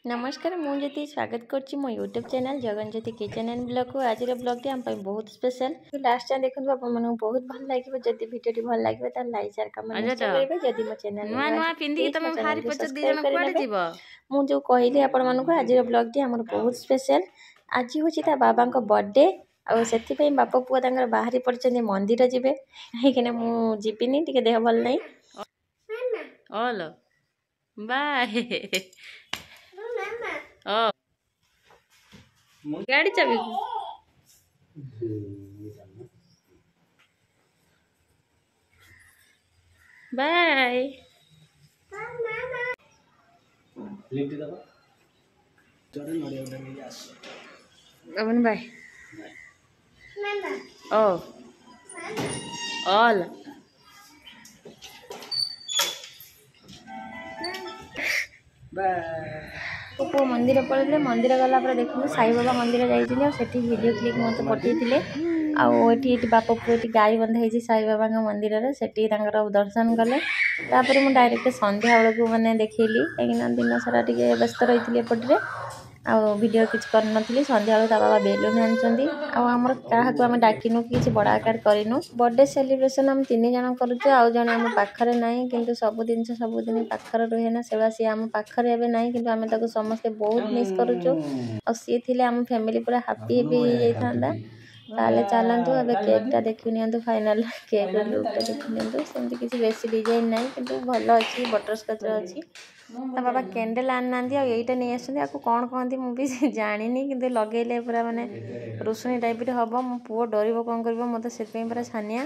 नमस्कार मुझे स्वागत करुच्ची मो YouTube channel Jaganjyoti kitchen and blog को आज ब्लॉग आम बहुत स्पेशल लास्ट टाइम देखो आप बहुत भल लगे जब वीडियो भल लगे तो लाइक शेयर कमेंट करेंगे जब मो चैनल मुझे कहली आपण आज ब्लॉग टी आम बहुत स्पेशल आज हूँ बाबा बर्थडे आउ बापा पुआ बाहरी पड़ते मंदिर जी कहीं मुझे टी देह भल नहीं गाड़ी चाबी बाय अबन बाय ओ ऑल पु मंदिर पड़े मंदिर गला देखो साई बाबा मंदिर जाती वीडियो क्लिप मत पठे आठी बाप पुए गाई बंधाई साई बाबा मंदिर से दर्शन कले मुझे डायरेक्ट संध्या बेलू मैंने देखली कहीं दिन सारा टे व्यस्त रही एपटे वीडियो किसी कर संध्या बेलू बाबा बेलून आनी आमर क्या डाकिनु कि बड़ आकार करूँ बर्थडे सेलिब्रेशन आम 3 जन करुचे आउ जने आम पाखरे नहीं किंतु सब जिनस सबुदिन पाखरे रुहे ना से सी आम पाखरे एवं नहीं किंतु आम ताको समस्ते बहुत मिस करुचु और सी थे आम फैमिली पूरा हैप्पी भी था ताले चलतु ए केकटा देखी नि फाइनल केक लुकटा देखी नि सेमती किसी बेसी डिजाइन ना कि भल अच्छी बटरस्कच अच्छी बाबा कैंडल आना यहीटा नहीं आसुँच आपको कौन कहती मुझे जानी कि लगेले पूरा माने रोशनी टाइप हम मो पुओ डर कौन कर मत से पूरा छानिया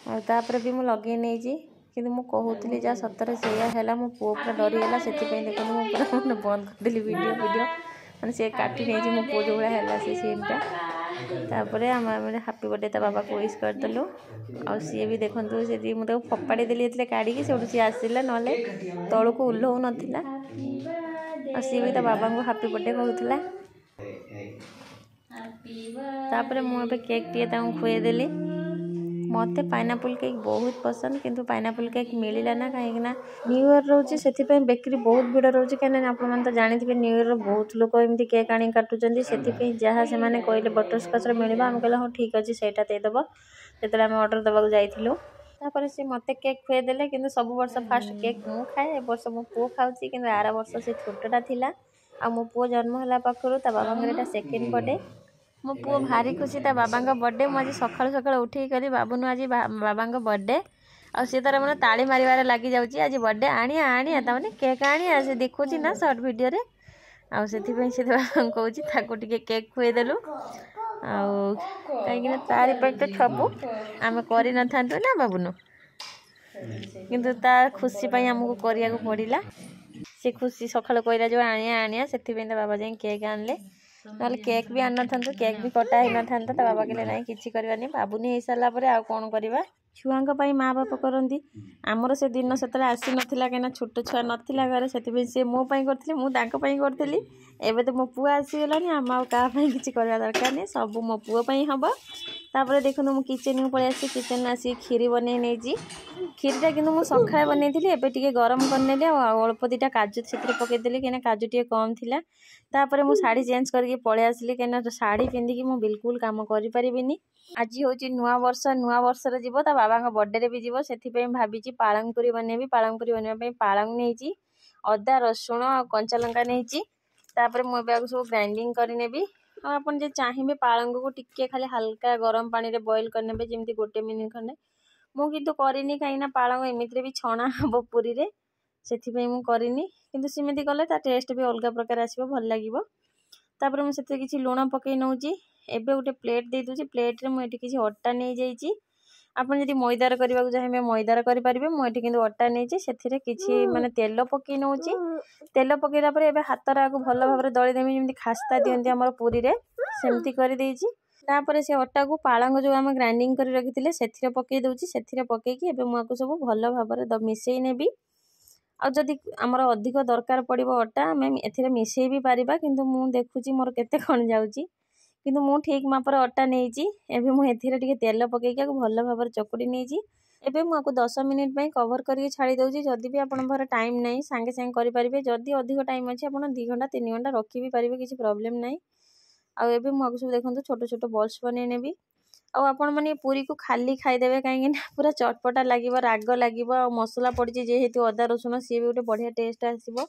और भी मुझे लगे नहीं कि कहूली जहाँ सतरे से मो पुओ पूरा डरीगला से देखो मुझे पूरा बंद करदेली वीडियो मैंने सी काटी नहीं मो पुओ जो भाया है से सीनटा तापर आम हैप्पी बर्थडे ता बाबा को विश करदेलु आ सी भी देखो से मुझे फपाड़ी देली काढ़ी से सी आसला ना तलू को ओह्लौ नाला सी भी ता बाबा को हैप्पी बर्थडे कहूला तापर मुझे केक टे खुएदेली मत पाइनापल केक बहुत पसंद किंतु पाइनापल केक मिलला ना कहीं न्यू ईयर रोचे से बेकरी बहुत भिड़ रोचे कहीं आप तो जानते न्यू ईयर बहुत लोग एमती केक आनी काटुंट से जहाँ से कहले बटरस्कच मिले आम कहले हाँ ठीक अच्छे सहीटा देदेव जो आम अर्डर देवाक जाइलु तापर सी मत केक खुएदेले कि सब वर्ष फास्ट केक मु खाए ए वर्ष मो पुओ खाऊँ कि आर वर्ष से छोटा था आ मो पुओ जन्म है पाखर ता बाबा सेकेंड बर्थडे मो पुओ भारी खुशी ता बाबा बर्थडे मुझे सकाल सकाल उठे कर बाबूनु आज बाबा बर्थडे आ सी तार मैंने ताली मारे लगी जाऊँगी आज बर्थडे आनिया आनिया तमें केक आनिया से देखुची ना सर्ट वीडियो रे आ से कहूँ केक खुएदेलु कहीं तारी तो छबू आम कर ना बाबूनु किंतु तार खुशी आमको करिया पड़ा सी खुशी सकाल कहला जो आनिया आनिया से बाबा जाए केक आनले ना केक भी आन था केक भी कटा ही ना था बाबा कहले ना कि करवानी बाबुनी हो सारापर आउ कौन करवा छुआ माँ बाप करती आमर से दिन से आसी नाला कहीं छोट छुआ नाला घर से सी मोपाई करी एवं तो मो पुआ आसीगला आम आपाई किसी करवा दरकार नहीं सब मो पुओं हम तापर देखो मुझे किचन को पलि आसी किचन आसी खीरी बन खीरीटा कि मुझे सकाଳେ बनई एवं गरम करने अल्प दीटा काजू से पकईदेली कहीं काजू टे कम थी तापर मुझे शाढ़ी चेंज करके पलि आसली कहीं शाढ़ी पिंधिकी मुझे बिल्कुल काम करें आज हूँ नुआ वर्ष जीव ता बाबा बर्थडे भी जीव से भाभी पालंग पूरी बनैबी पालंग पूरी बनवाई पालंग नहीं अदा रसुण कंचा लंका नहीं तापर मुझे सब ग्राइंडिंग करनेबी आप चाहिए पालंग को टिके खाली हल्का गरम पानी रे बॉईल करने जमी 1 मिनिट खंडे मुझे करनी कहीं पालंग एमती भी छणा हम पूरी रे से करनी किंतु सेमती कले टेस्ट भी अलग प्रकार आसो भल लगे तापर मुझे किसी लुण पकई नौची एबे गोटे प्लेट दे दूची प्लेट रे मुझे किसी अटा नहीं जाइए आपन जदि मैदार करने को चाहिए मैदार करेंगे मुझे कि अटा नहीं से किसी माने तेल पकई नौची तेल पकईला हाथ आगे भल भाव दलीदेमी जमी खास्ता दिखती आम पूरी रे सेमती कर तापर से अटा को पालंग जो आम ग्राइंडिंग कर रखी से पकई दूची से पकईकी मुझे सब भल भाव मिसई नेबी आदि आमर अधिक दरकार पड़ो अटा आम ए मिसई भी पारिबा किंतु मु देखुची मोर केते कौन जाउची किंतु मु ठीक मापर अटा नहीं मुझे तेल पकईकी भल भाव चकुड़ी नहीं एबे मु आपको 10 मिनिट पे कवर करके छाड़ी दउची जदी भी आपन भर टाइम नहीं सांगे सांगे करि परिबे जदी अधिक टाइम अछि आपन 2 घंटा 3 घंटा रखि भी परिबे किछि प्रॉब्लम नहीं। आ एबे मु आपको सब देखंतु छोटो छोटो बॉल्स बनै नेबी आ आपन माने पूरी को खाली खाई देबे काहे ना पूरा चटपटा लागिबो राग लागिबो आ मसला पड़ची जे हेतु अदा रसुन सी भी गोटे बढ़िया टेस्ट आसीबो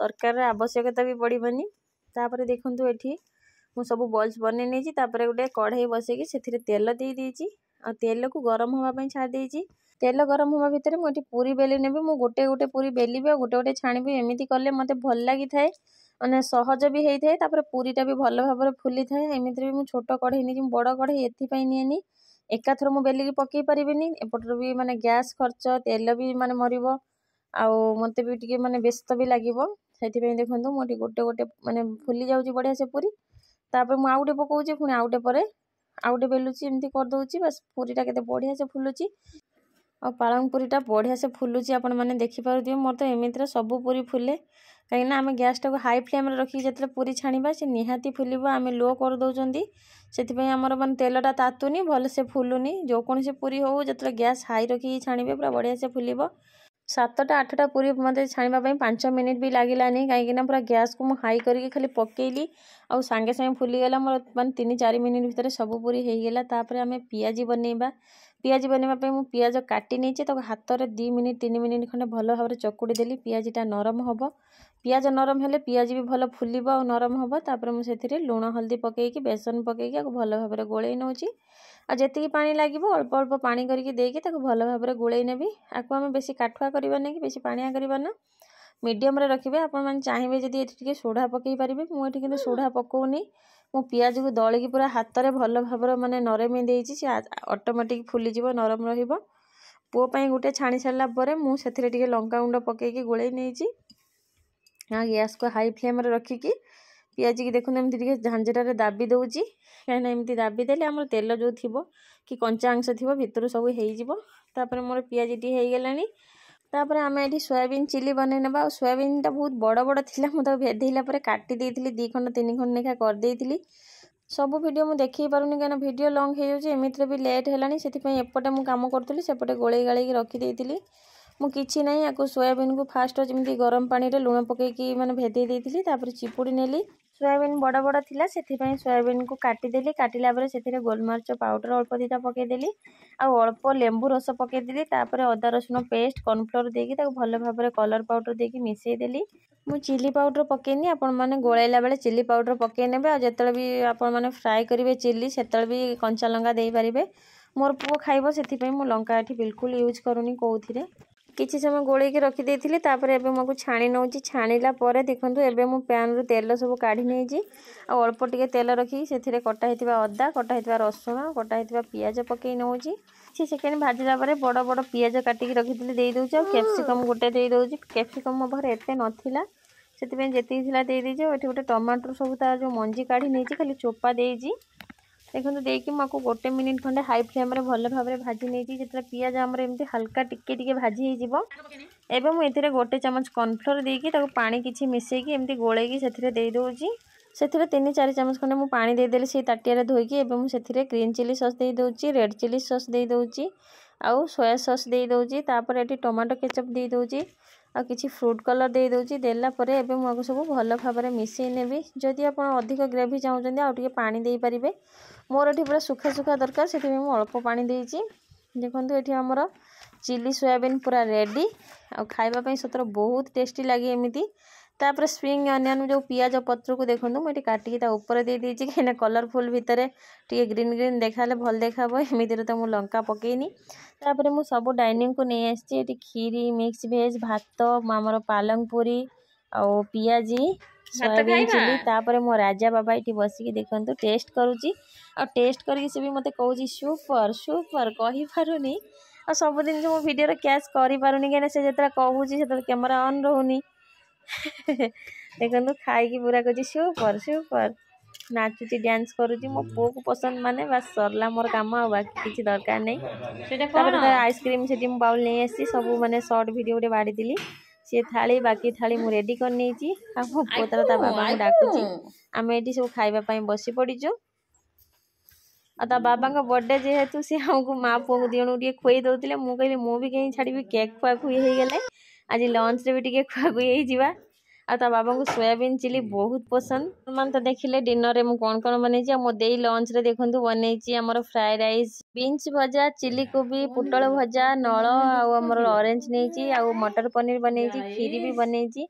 तरकार आवश्यकता भी पड़िबनी। तापर देखंतु एठी मु सब बॉल्स बनै नेची तापर गोटे कढ़ाई बसे की सेथिरे तेल दे देची आ तेल को गरम होवा पई छाड़ देची। तेल गरम होवा भितर मु एठी पूरी बेली नेबी मु गोटे गोटे पूरी बेलिबे आ गोटे गोटे छाणीबे एमिति करले मते भल लागि थाए माने सहज भी हेई थाए तापर पूरीटा भी भल भाबरे फुली थाए। एमिति भी मु छोटो कढ़ाई नेची बड़ कढ़ाई एथि पई निएनी एकाथर मु बेली की पकई परिबिनी एपटर भी माने गैस खर्च तेल भी माने मरिबो आ मते भी टिके माने व्यस्त भी लागिबो सेति पई देखंतु मोटी गोटे गोटे माने फुली जाउची बढ़िया से पूरी तापर मु आउटे पकाउची पुनी आउटे परे आउटे बेलुची एमती कर दउची बस पूरीटा केते बढ़िया से फुलुची आ पालंग पूरीटा बढ़िया से फुलुची आपण माने देखि पारुथिबे मोर तो एमितिरे सब पूरी फुले कहीं ना आम गैस टाक हाई फ्लेम रे रखी जिते पूरी छाणीबा से निहाती फुलिबो आम लो कर दउचंदी सेति आमर माने तेलटा तातुनी भल से फुलुनी जो कौन से पूरी हो जिते गैस हाई रखी छाणीबे पूरा बढ़िया से फुलिबो 7टा 8टा पूरी मते छाणीबा पई 5 मिनिट भी लागिलानी कहीं ना पूरा गैस को मु हाई करके खाली पकेइली आ सांगे सांगे फुली गला मोर माने 3-4 मिनिट भितर सब पूरी हेई गेला। तापर आमे पियाजी बनेबा पियाजी बनेबा पे मु पियाज काटी नेचे तो हाथ रे 2 मिनिट 3 मिनिट खंडे भल भाबरे चकुड़ी देली पियाजीटा नरम हबो पियाज नरम हेले पियाज भी भल फुलिबो आ नरम हबो। तापर मु सेथिरे लूण हल्दी पकेइकी बेसन पकेइकी आको भल भाबरे गोळेई नउची आ जेतिकी पानी लागिबो अल्प अल्प पानी करके देकी ताको भल भाबरे गोळेई नेबी आको आमे बेसी काठुआ करबा नै कि बेसी पानिया करबा ना मीडियम रे रखिबे आपण माने चाहिबे जदी एठी टिके सोडा पकेई परिबे मु एठी किने सोडा पकोउनी मु पियाज को दळिकी पूरा हाथ रे भल भाबरे माने नरमी देइची से ऑटोमेटिक फुली जिवो नरम रहिबो पो पई गुटे छाणी सरला परे मु सेथिरे टिके लंका गुंड पकेइकी गोळेई नेइची हाँ गैस को हाई फ्लेम रे रखिकी पियाज की देखुन एमती टिके झांझरा रे दाबी दउची काहे एमती दाबी देले हमर तेल जो थिबो कि कंचा अंश थिबो भितरु सब हेई जिवो। तापर मोर पियाज टी हेई गेलानी तापर आमे एठी सोयाबीन चिली बनै नेबा सोयाबीन टा बहुत बड़ बड़ थिला मु त भेदेइला परे काटी देइथिली 2 खंड 3 खंड नेखा कर देइथिली सब वीडियो मु देखि पारुनी काना वीडियो लॉन्ग हे जाउची एमित्रे भी लेट हेलानी सेति पई एपटे मु काम करतली सेपटे गोळेई गाळेई रखि देइथिली मु किछि नै आको सोयाबीन को फास्ट जेमती गरम पानी रे लूण पकेइकी माने भेदेइ देइथिली तापर चिपुडी नेली सोयाबीन बड़ बड़ थिला सेति पई सोयाबीन को काटी देली काटिला परे सेतिरे गोलमरच पाउडर अल्प दिटा पकेइ देली आ अल्प लेंबू रस पकेइ देली तापर अदा रसुन पेस्ट कॉर्नफ्लोर देकी ताको भल भाबरे कलर पाउडर देकी मिसेइ देली मु चिली पाउडर पकेइनी आपण माने गोळेला बेले चिली पाउडर पकेइ नेबे आ जेतले भी आपण माने फ्राई करिवे चिली सेतले भी कंचा लंका देई परिबे मोर पुओ खाइबो सेति पई मु लंका एठी बिल्कुल यूज करूनी कोउथिरे किछि समय गोळेई के रखि देइथिली तापर एबे मको छाणी नउची छाणीला परे देखंतु एबे मु पैन रु तेल सब काढी नेइची आ अल्प टिके तेल रखी सेथिरे कटा हेतिबा अदा कटा हेतिबा रसुन कटा हेतिबा पियाज पकेइ नउची किछि सेकेंड भाजिला परे बड़ बड़ पियाज काटी के रखिथिली देई दउची आ कैप्सिकम गोटे देई दउची कैप्सिकम मो भर एते नथिला सेति पई जेति थिला देई देइची एठी गोटे टमाटर सब तार जो मंजी काढी नेइची खाली चोपा देइची देखंतु देकी मको गोटे मिनिट खंडे हाई फ्लेम रे भल भाबरे भाजी नेइची जेतले पियाज हमर एमती हल्का टिके टिके भाजी हे जिवो एबे मु एथिरे गोटे चमच कॉर्नफ्लोर देकी ताको पानी किछि मिसेकी एमती गोळेकी सेथिरे देई दउची सेथिरे 3-4 चमच खंडे मु पानी देई देली से ताटिया रे धोइकी एबे मु सेथिरे ग्रीन चिली सॉस देई दउची रेड चिली सॉस देई दउची आउ सोया सॉस देई दउची तापर एठी टोमेटो केचप देई दउची आ किछि फ्रूट कलर देई दउची देला परे एबे मु आको सब भल भाबरे मिसेई नेबी जदि आपण अधिक ग्रेवी चाहुचंदी आ टिके पानी देई परिबे मोर एठी पूरा सुखा सुखा दरकार सेठी मु अल्प पानी देइची देखंतु एठी हमर चिली सोयाबीन पूरा रेडी आ खाइबा पई सतर बहुत टेस्टी लागी एमिति तापर स्प्रिंग अनियन जो पियाज पत्र को देखंतु मु एठी काटी ता ऊपर दे देइची केना कलरफुल भितरे टिके ग्रीन ग्रीन देखाले भल देखाबो एमिति रे त मु लंका पकेइनी तापर मु सब डाइनिंग को नै आछि एठी खीरी मिक्स वेज भात हमर पालंग पूरी आ पियाजी सोयाबीन चिली तापर मो राजा बाबा एठी बसी के देखंतु टेस्ट करूची आ टेस्ट करके से भी मते कहूची सुपर सुपर कहि पारुनी आ सब दिन जो वीडियो रे कैच करि पारुनी केने से जेतरा कहूची से कैमरा ऑन रहउनी देखंतु खाई की पूरा कहूची सुपर सुपर नाचुची डांस करूची मो पो को पसंद माने बस सरला मोर काम आ बाकी किछि दरकार नै सेटा कोन आइसक्रीम सेटी मु बाउल नै आसी सब माने शॉर्ट वीडियो रे बाडी दिली से थाली बाकी थाली मु रेडी कर नेची आ मो पोतर ता बाबा को डाकुची आमे एठी सब खाइबा पई बसी पड़ीजो आ ता बाबा का बर्थडे जेहेतु सी हमको माँ पुओ को दिजणु टे खुई दौले मुझे कहली मु भी कहीं छाड़ी केक खुआ खुई हो गले आज लंच रे भी टे खुआ खुई हो आ ता बाबा को सोयाबीन चिली बहुत पसंद मान तो देखिले डिनर रे मु कौन कौन बनई मो देई लंच रे देखंतु बनई हमर फ्राई राइस बीन्स भजा चिली कोबी पुटल भजा नळ आ हमर ऑरेंज नेची आ मटर पनीर बनई खीरी भी बनई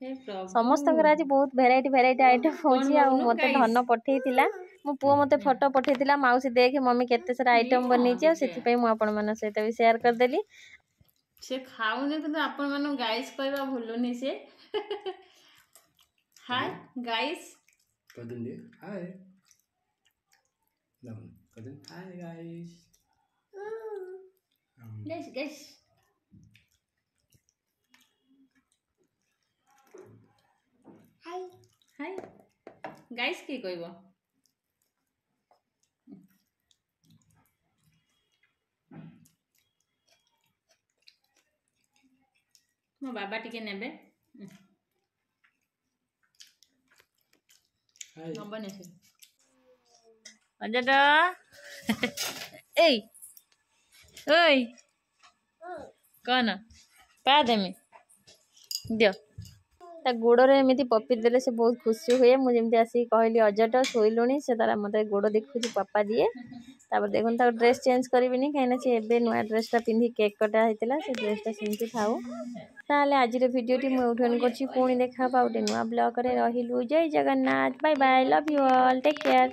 समस्त आज बहुत भेराइटी आइटम होची आ मते धन पठेइतिला मो पुओ मते फोटो पठेइतिला माउसी देख मम्मी केते सारा आइटम बनई आ सेति पई मु आपन मन सहित भी शेयर कर देली से खाउने किंतु आपन मन गाइस कहबा भूलुनी से हाय गाइस कदन दे हाय लवन कदन hi guys guys hi hi guys की कहबो मो बाबा टिके नेबे नबने से अजटा एई ओई कौन पा देमी दियो ता गोड़ रे एमती पपी देले से बहुत खुशी हुए मुझे आसिक कहली अजट शोलुणी से तारा मत गोड़ देखुची पापा दिए तापर देखुन ताको ड्रेस चेंज करिविनी कहीं से एबे नुआ ड्रेसटा पिंधि केक कटा होता से ड्रेसटा सेमती थाऊ ताले आज भिडियोटी मुझे उठन करछि पुणी देखा पाउटे नुआ ब्लॉग रे रहिलु जय Jagannath bye bye love you all take care.